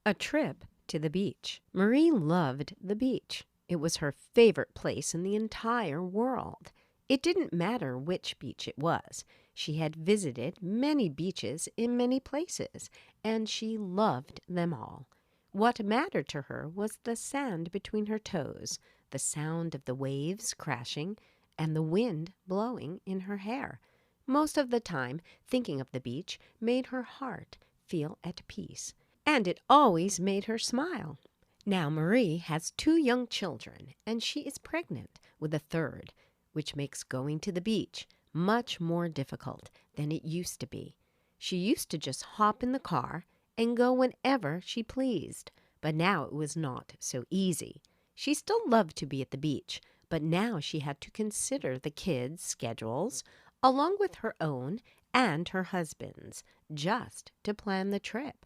A trip to the beach. Marie loved the beach. It was her favorite place in the entire world. It didn't matter which beach it was. She had visited many beaches in many places, and she loved them all. What mattered to her was the sand between her toes, the sound of the waves crashing, and the wind blowing in her hair. Most of the time, thinking of the beach made her heart feel at peace. And it always made her smile. Now Marie has 2 young children, and she is pregnant with a third, which makes going to the beach much more difficult than it used to be. She used to just hop in the car and go whenever she pleased, but now it was not so easy. She still loved to be at the beach, but now she had to consider the kids' schedules, along with her own and her husband's, just to plan the trip.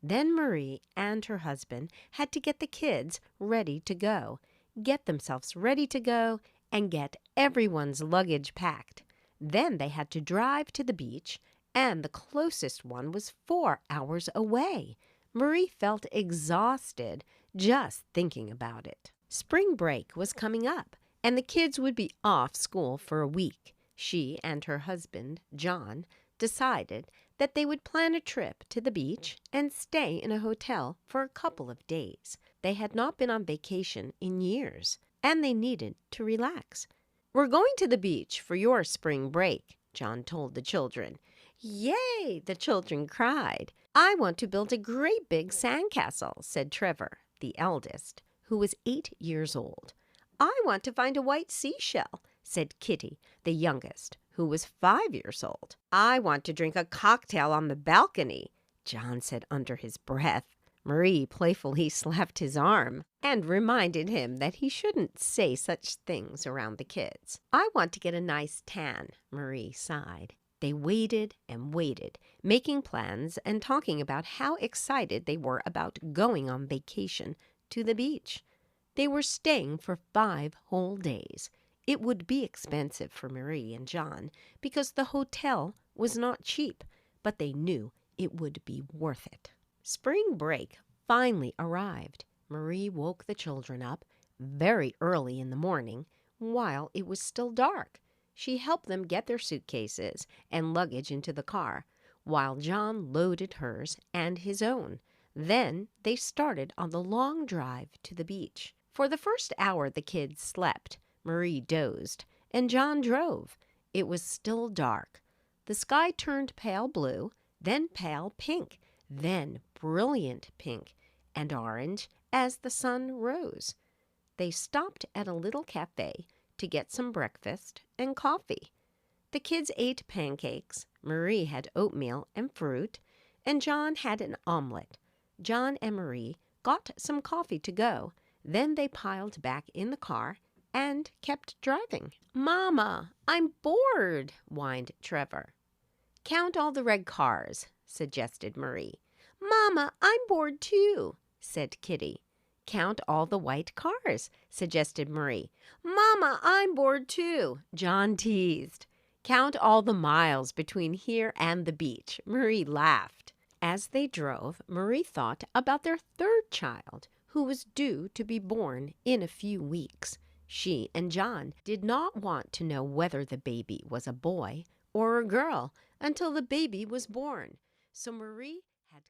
Then Marie and her husband had to get the kids ready to go, get themselves ready to go, and get everyone's luggage packed. Then they had to drive to the beach, and the closest one was 4 hours away. Marie felt exhausted just thinking about it. Spring break was coming up, and the kids would be off school for a week. She and her husband, John, decided that they would plan a trip to the beach and stay in a hotel for a couple of days. They had not been on vacation in years, and they needed to relax. "We're going to the beach for your spring break," John told the children. "Yay!" the children cried. "I want to build a great big sandcastle," said Trevor, the eldest, who was 8 years old. "I want to find a white seashell," said Kitty, the youngest, who was 5 years old. "I want to drink a cocktail on the balcony," John said under his breath. Marie playfully slapped his arm and reminded him that he shouldn't say such things around the kids. "I want to get a nice tan," Marie sighed. They waited and waited, making plans and talking about how excited they were about going on vacation to the beach. They were staying for 5 whole days. It would be expensive for Marie and John because the hotel was not cheap, but they knew it would be worth it. Spring break finally arrived. Marie woke the children up very early in the morning while it was still dark. She helped them get their suitcases and luggage into the car, while John loaded hers and his own. Then they started on the long drive to the beach. For the first hour the kids slept. Marie dozed, and John drove. It was still dark. The sky turned pale blue, then pale pink, then brilliant pink and orange as the sun rose. They stopped at a little cafe to get some breakfast and coffee. The kids ate pancakes. Marie had oatmeal and fruit, and John had an omelet. John and Marie got some coffee to go. Then they piled back in the car and kept driving. "Mama, I'm bored," whined Trevor. "Count all the red cars," suggested Marie. "Mama, I'm bored too," said Kitty. "Count all the white cars," suggested Marie. "Mama, I'm bored too," John teased. "Count all the miles between here and the beach," Marie laughed. As they drove, Marie thought about their third child, who was due to be born in a few weeks. She and John did not want to know whether the baby was a boy or a girl until the baby was born. So Marie had